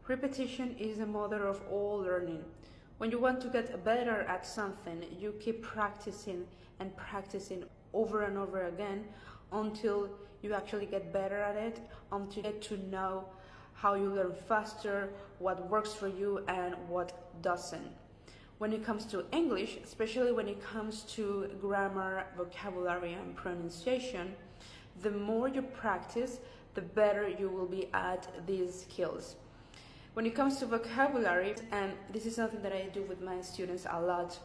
Repetition is the mother of all learning. When you want to get better at something, you keep practicing and practicing over and over again until you actually get better at it, until you get to know how you learn faster, what works for you and what doesn't. When it comes to English, especially when it comes to grammar, vocabulary and pronunciation, the more you practice, the better you will be at these skills. When it comes to vocabulary, and this is something that I do with my students a lot,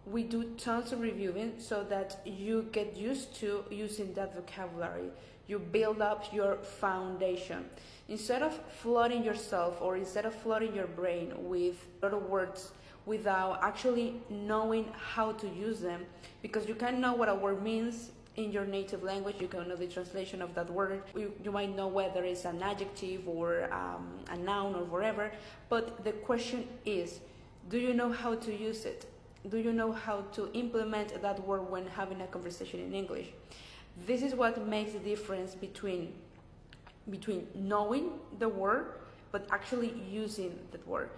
we do tons of reviewing so that you get used to using that vocabulary. You build up your foundation. Instead of flooding yourself or instead of flooding your brain with a lot of words without actually knowing how to use them, because you can know what a word means in your native language, you can know the translation of that word, you might know whether it's an adjective or a noun or whatever, but the question is, do you know how to use it? Do you know how to implement that word when having a conversation in English? This is what makes the difference between knowing the word but actually using that word.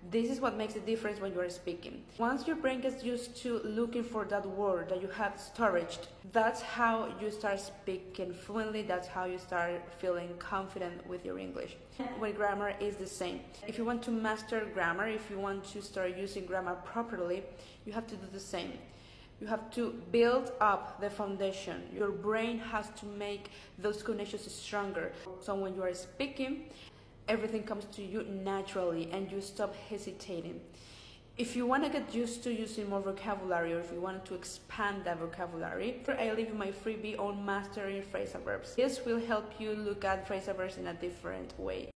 This is what makes the difference when you are speaking. Once your brain gets used to looking for that word that you have storaged, that's how you start speaking fluently, that's how you start feeling confident with your English. With grammar is the same. If you want to master grammar, if you want to start using grammar properly, you have to do the same. You have to build up the foundation. Your brain has to make those connections stronger. So when you are speaking, everything comes to you naturally and you stop hesitating. If you want to get used to using more vocabulary or if you want to expand that vocabulary, I leave you my freebie on mastering phrasal verbs. This will help you look at phrasal verbs in a different way.